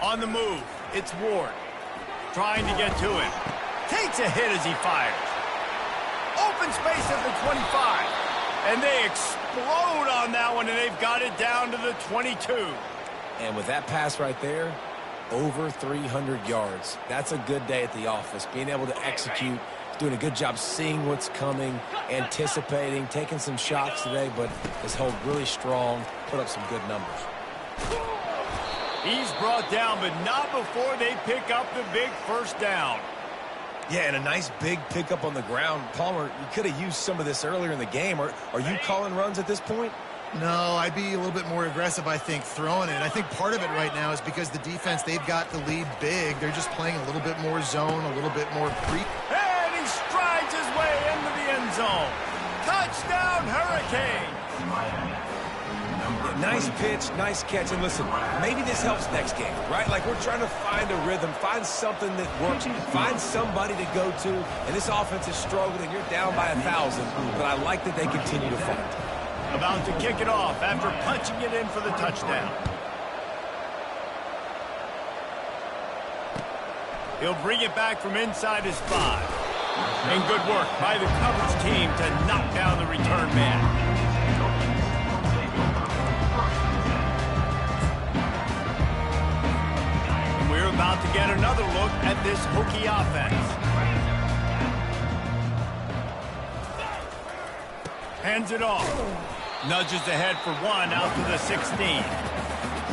On the move, it's Ward. Trying to get to him. Takes a hit as he fires. Open space at the 25. And they explode on that one, and they've got it down to the 22. And with that pass right there, over 300 yards. That's a good day at the office. Being able to execute, doing a good job seeing what's coming, anticipating, taking some shots today, but has held really strong, put up some good numbers. He's brought down, but not before they pick up the big first down. Yeah, and a nice big pickup on the ground. Palmer, you could have used some of this earlier in the game. Are you calling runs at this point? No, I'd be a little bit more aggressive, I think, throwing it. I think part of it right now is because the defense, they've got the lead big. They're just playing a little bit more zone, a little bit more pre. And he strides his way into the end zone. Touchdown, Hurricane! Nice pitch, nice catch. And listen, maybe this helps next game, right? Like we're trying to find a rhythm, find something that works, find somebody to go to. And this offense is struggling. You're down by 1,000, but I like that they continue to fight. About to kick it off after punching it in for the touchdown. He'll bring it back from inside his 5. And good work by the coverage team to knock down the return man. We're about to get another look at this Hokie offense. Hands it off. Nudges ahead for 1 out to the 16.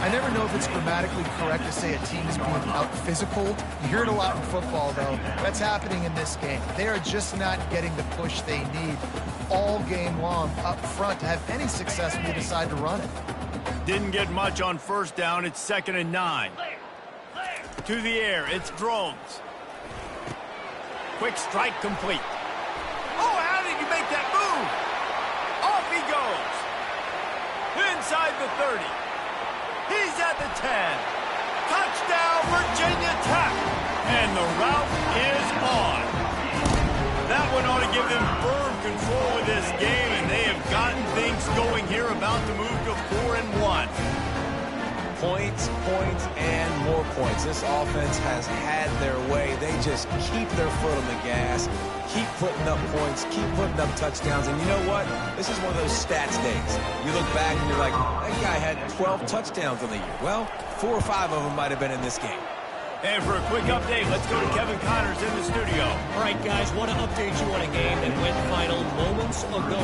I never know if it's grammatically correct to say a team is being out physical. You hear it a lot in football, though. That's happening in this game. They are just not getting the push they need all game long up front to have any success when they decide to run it. Didn't get much on first down. It's 2nd and 9. To the air, it's Drones. Quick strike complete. Oh, how did he make that move? Off he goes. Inside the 30. He's at the 10. Touchdown, Virginia Tech. And the route is on. That one ought to give them firm control of this game, and they have gotten things going here, about to move to 4-1. Points, points, and more points. This offense has had their way. They just keep their foot on the gas, keep putting up points, keep putting up touchdowns. And you know what? This is one of those stats days. You look back and you're like, that guy had 12 touchdowns on the year. Well, 4 or 5 of them might have been in this game. And for a quick update, let's go to Kevin Connors in the studio. All right, guys, want to update you on a game that went final moments ago.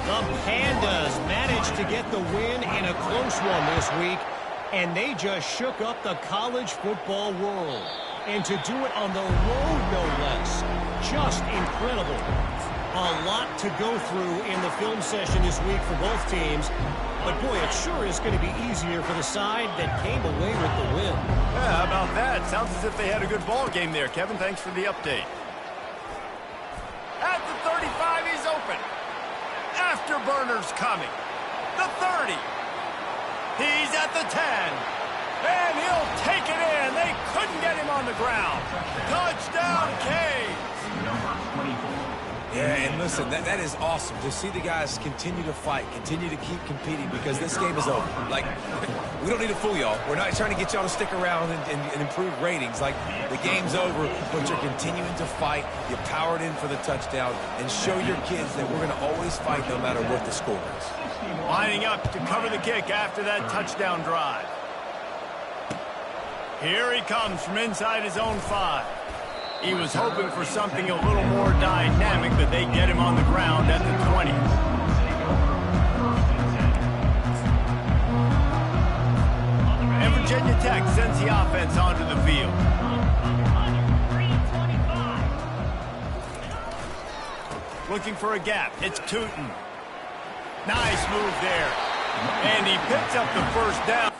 The Pandas managed to get the win in a close one this week, and they just shook up the college football world. And to do it on the road, no less. Just incredible. A lot to go through in the film session this week for both teams. But, boy, it sure is going to be easier for the side that came away with the win. Yeah, how about that? Sounds as if they had a good ball game there. Kevin, thanks for the update. At the 35, he's open. Afterburner's coming. The 30. He's at the 10. And he'll take it in. They couldn't get him on the ground. Touchdown, Canes. Number 24. Yeah, and listen, that is awesome to see the guys continue to fight, continue to keep competing, because this game is over. Like, we don't need to fool y'all. We're not trying to get y'all to stick around and improve ratings. Like, the game's over, but you're continuing to fight. You powered in for the touchdown, and show your kids that we're going to always fight no matter what the score is. Lining up to cover the kick after that touchdown drive. Here he comes from inside his own 5. He was hoping for something a little more dynamic, but they get him on the ground at the 20. And Virginia Tech sends the offense onto the field. Looking for a gap. It's Tootin. Nice move there. And he picks up the first down.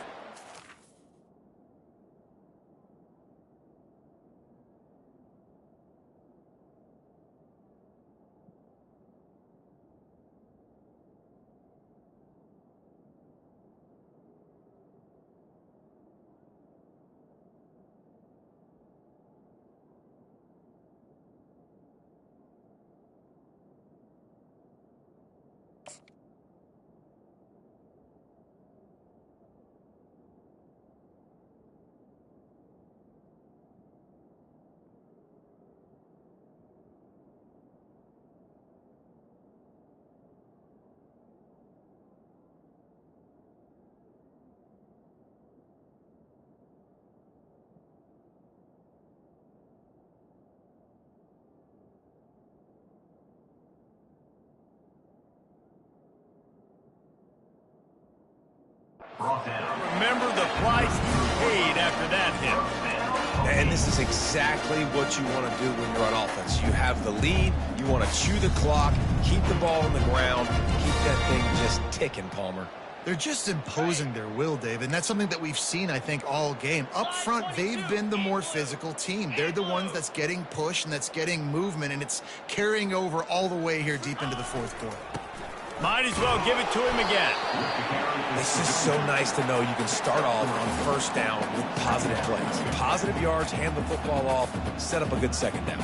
Brought down. Remember the price he paid after that hit. And this is exactly what you want to do when you're on offense. You have the lead. You want to chew the clock, keep the ball on the ground, keep that thing just ticking, Palmer. They're just imposing their will, Dave, and that's something that we've seen, I think, all game. Up front, they've been the more physical team. They're the ones that's getting pushed and that's getting movement, and it's carrying over all the way here deep into the fourth quarter. Might as well give it to him again. It's just so nice to know you can start off on first down with positive plays. Positive yards, hand the football off, set up a good second down.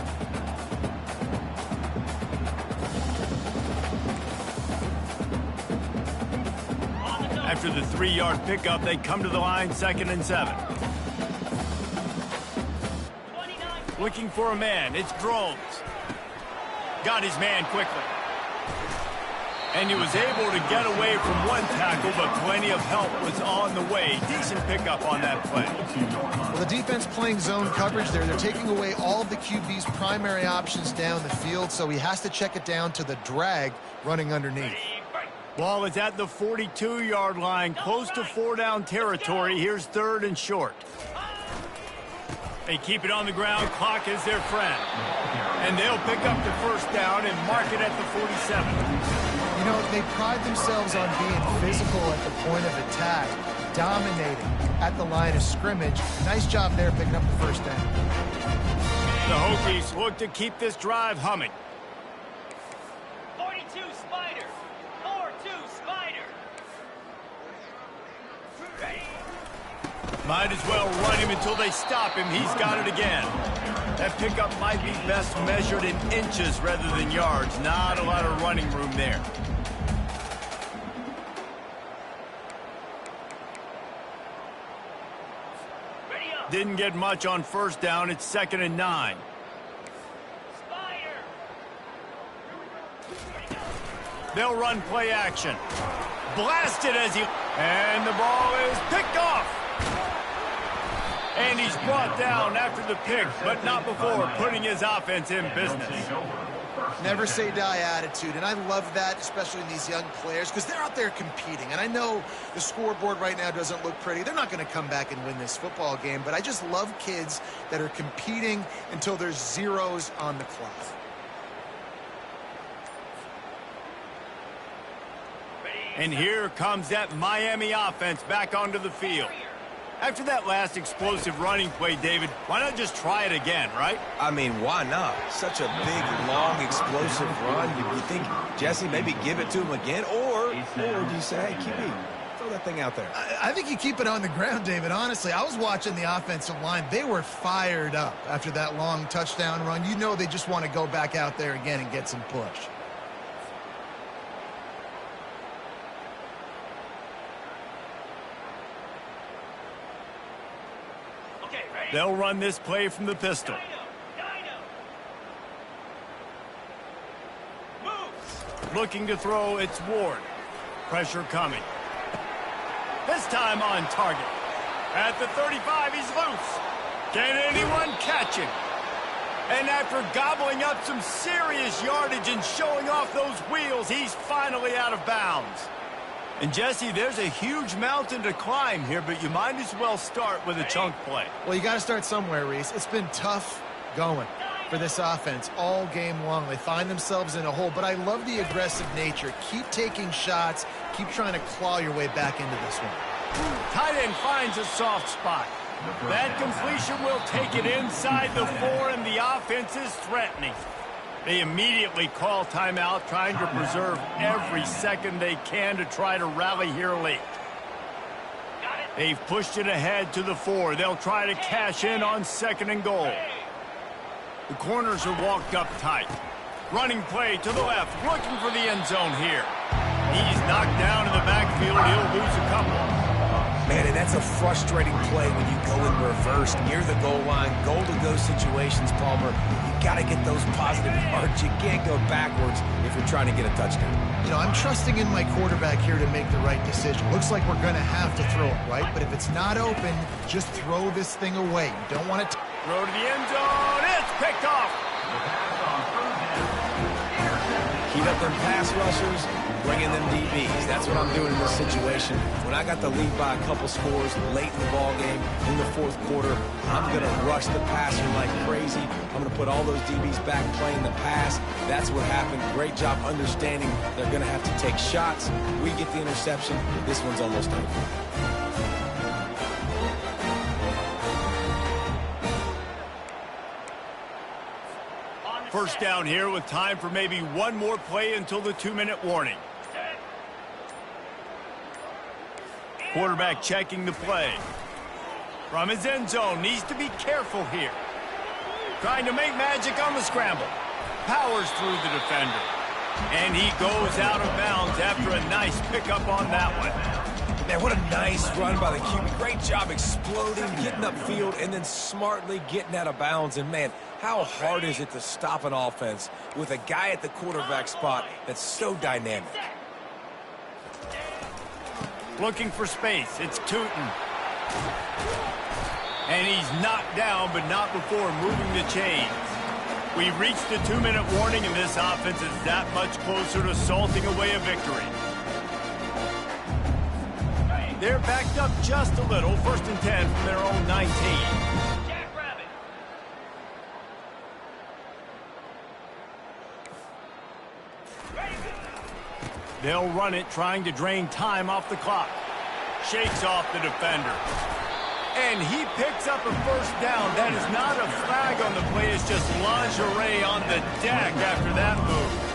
After the 3-yard pickup, they come to the line 2nd and 7. Looking for a man. It's Drones. Got his man quickly. And he was able to get away from one tackle, but plenty of help was on the way. Decent pickup on that play. Well, the defense playing zone coverage there. They're taking away all of the QB's primary options down the field, so he has to check it down to the drag running underneath. Ball is at the 42-yard line, close to 4-down territory. Here's 3rd and short. They keep it on the ground. Clock is their friend. And they'll pick up the first down and mark it at the 47. You know, they pride themselves on being physical at the point of attack, dominating at the line of scrimmage. Nice job there picking up the first down. The Hokies look to keep this drive humming. 42 Spider. 4-2 Spider. Might as well run him until they stop him. He's got it again. That pickup might be best measured in inches rather than yards. Not a lot of running room there. Didn't get much on first down. It's 2nd and 9. They'll run play action. Blasted as he... And the ball is picked off. And he's brought down after the pick, but not before putting his offense in business. Never say die attitude, and I love that, especially in these young players, because they're out there competing. And I know the scoreboard right now doesn't look pretty. They're not going to come back and win this football game, but I just love kids that are competing until there's zeros on the clock. And here comes that Miami offense back onto the field. After that last explosive running play, David, why not just try it again, right? I mean, why not? Such a big, long, explosive run. You think, Jesse, maybe give it to him again? Or do you say, hey, QB, throw that thing out there? I think you keep it on the ground, David. Honestly, I was watching the offensive line. They were fired up after that long touchdown run. You know they just want to go back out there again and get some push. They'll run this play from the pistol. Looking to throw, it's Ward. Pressure coming. This time on target. At the 35, he's loose. Can anyone catch him? And after gobbling up some serious yardage and showing off those wheels, he's finally out of bounds. And, Jesse, there's a huge mountain to climb here, but you might as well start with a chunk play. Well, you got to start somewhere, Reese. It's been tough going for this offense all game long. They find themselves in a hole, but I love the aggressive nature. Keep taking shots. Keep trying to claw your way back into this one. Tight end finds a soft spot. That completion will take it inside the 4, and the offense is threatening. They immediately call timeout, trying to preserve every second they can to try to rally here late. They've pushed it ahead to the 4. They'll try to cash in on 2nd and goal. The corners are walked up tight. Running play to the left, looking for the end zone here. He's knocked down in the backfield. He'll lose a couple. Man, and that's a frustrating play when you go in reverse near the goal line, goal-to-go situations, Palmer. You got to get those positive yards. You can't go backwards if you're trying to get a touchdown. You know, I'm trusting in my quarterback here to make the right decision. Looks like we're going to have to throw it, right? But if it's not open, just throw this thing away. You don't want to... Throw to the end zone. It's picked off. He up them pass rushers, bring in them DBs. That's what I'm doing in this situation. When I got the lead by a couple scores late in the ball game, in the fourth quarter, I'm going to rush the passer like crazy. I'm going to put all those DBs back playing the pass. That's what happened. Great job understanding they're going to have to take shots. We get the interception. This one's almost over. First down here with time for maybe one more play until the 2-minute warning. Quarterback checking the play. From his end zone, needs to be careful here. Trying to make magic on the scramble. Powers through the defender. And he goes out of bounds after a nice pickup on that one. Man, what a nice run by the QB. Great job exploding, getting upfield, and then smartly getting out of bounds. And, man, how hard is it to stop an offense with a guy at the quarterback spot that's so dynamic? Looking for space. It's Tootin. And he's knocked down, but not before moving the chains. We've reached the 2-minute warning, and this offense is that much closer to salting away a victory. They're backed up just a little. 1st and 10 from their own 19. They'll run it, trying to drain time off the clock. Shakes off the defender. And he picks up a first down. That is not a flag on the play. It's just lingerie on the deck after that move.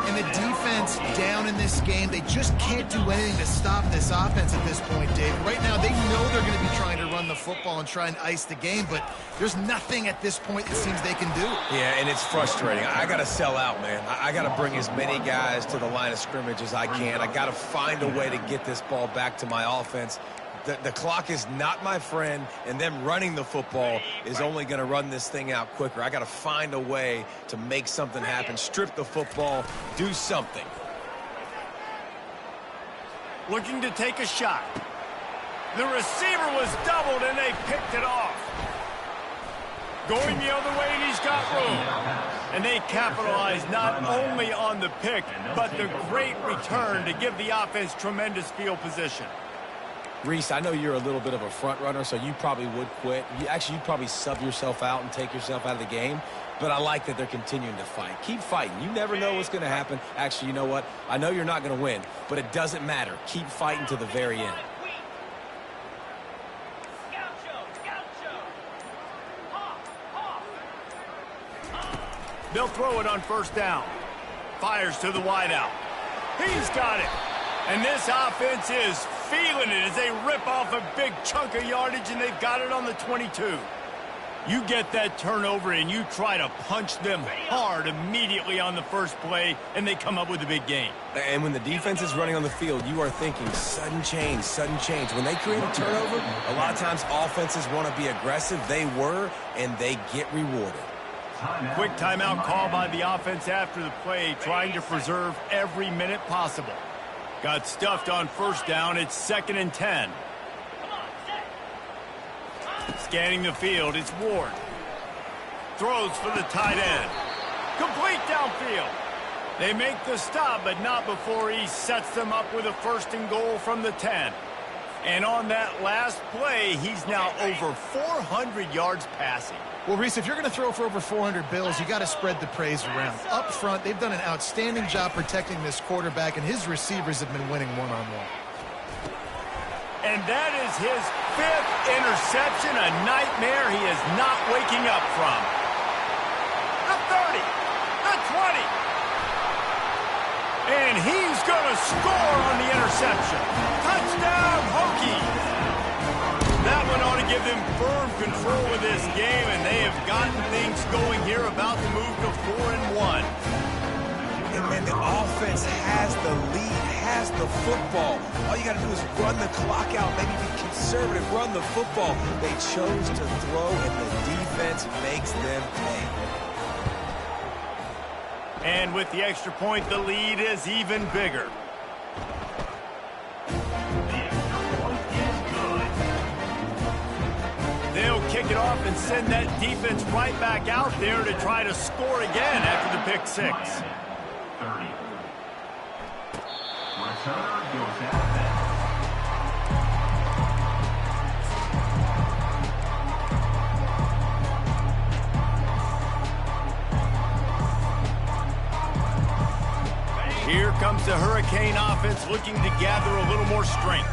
And the defense down in this game, they just can't do anything to stop this offense at this point, Dave. Right now, they know they're going to be trying to run the football and try and ice the game, but there's nothing at this point it seems they can do. Yeah, and it's frustrating. I got to sell out, man. I got to bring as many guys to the line of scrimmage as I can. I got to find a way to get this ball back to my offense. The clock is not my friend, and them running the football is only going to run this thing out quicker. I got to find a way to make something happen, strip the football, do something. Looking to take a shot. The receiver was doubled, and they picked it off. Going the other way, and he's got room. And they capitalize not only on the pick, but the great return to give the offense tremendous field position. Reese, I know you're a little bit of a front runner, so you probably would quit. You'd probably sub yourself out and take yourself out of the game. But I like that they're continuing to fight. Keep fighting. You never know what's going to happen. Actually, you know what? I know you're not going to win, but it doesn't matter. Keep fighting to the very end. They'll throw it on first down. Fires to the wideout. He's got it. And this offense is feeling it as they rip off a big chunk of yardage, and they've got it on the 22. You get that turnover, and you try to punch them hard immediately on the first play, and they come up with a big gain. And when the defense is running on the field, you are thinking sudden change, sudden change. When they create a turnover, a lot of times offenses want to be aggressive. They were, and they get rewarded. Quick timeout call by the offense after the play, trying to preserve every minute possible. Got stuffed on first down. It's 2nd and 10. Scanning the field, it's Ward. Throws for the tight end. Complete downfield. They make the stop, but not before he sets them up with a 1st and goal from the 10. And on that last play, he's now over 400 yards passing. Well, Reese, if you're going to throw for over 400 bills, you got to spread the praise around. Up front, they've done an outstanding job protecting this quarterback, and his receivers have been winning one-on-one. And that is his 5th interception, a nightmare he is not waking up from. The 30, the 20. And he's going to score on the interception. Touchdown, Hokies. That one ought to give them firm control of this game, and they have gotten things going here, about to move to 4-1. And man, the offense has the lead, has the football. All you got to do is run the clock out, maybe be conservative, run the football. They chose to throw, and the defense makes them pay. And with the extra point, the lead is even bigger. They'll kick it off and send that defense right back out there to try to score again after the pick 6. Hurricane offense looking to gather a little more strength.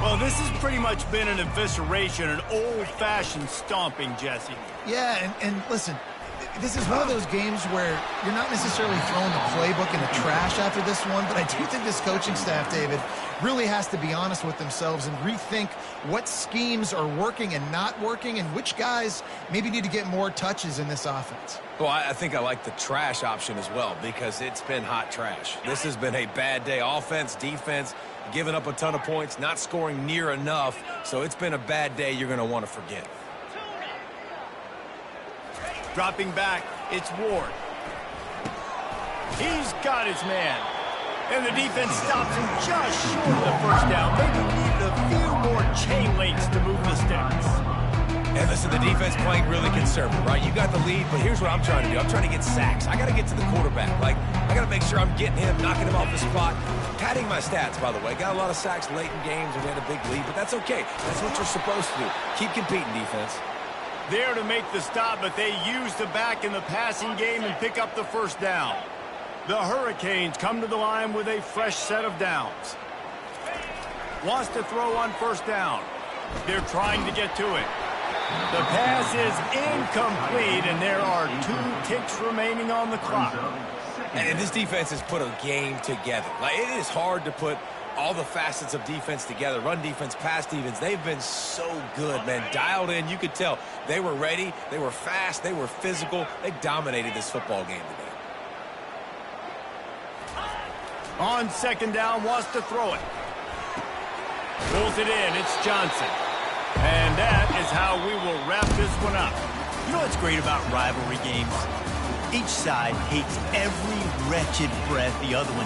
Well, this has pretty much been an evisceration, an old-fashioned stomping, Jesse. Yeah, and listen, this is one of those games where you're not necessarily throwing the playbook in the trash after this one, but I do think this coaching staff, David, really has to be honest with themselves and rethink what schemes are working and not working and which guys maybe need to get more touches in this offense. Well, I think I like the trash option as well because it's been hot trash. This has been a bad day. Offense, defense, giving up a ton of points, not scoring near enough. So it's been a bad day you're going to want to forget. Dropping back, it's Ward. He's got his man. And the defense stops him just short of the first down. Maybe needed a few more chain links to move the sticks. And listen, the defense playing really conservative, right? You got the lead, but here's what I'm trying to do. I'm trying to get sacks. I got to get to the quarterback. Like, I got to make sure I'm getting him, knocking him off his spot. Padding my stats, by the way. Got a lot of sacks late in games and we had a big lead, but that's okay. That's what you're supposed to do. Keep competing, defense. There to make the stop, but they use the back in the passing game and pick up the first down. The Hurricanes come to the line with a fresh set of downs. Wants to throw on first down. They're trying to get to it. The pass is incomplete, and there are 2 ticks remaining on the clock. And this defense has put a game together. Like, it is hard to put all the facets of defense together. Run defense, pass defense. They've been so good, man. Dialed in. You could tell they were ready. They were fast. They were physical. They dominated this football game today. On second down, wants to throw it. Pulls it in. It's Johnson. And that is how we will wrap this one up. You know what's great about rivalry games? Each side hates every wretched breath the other one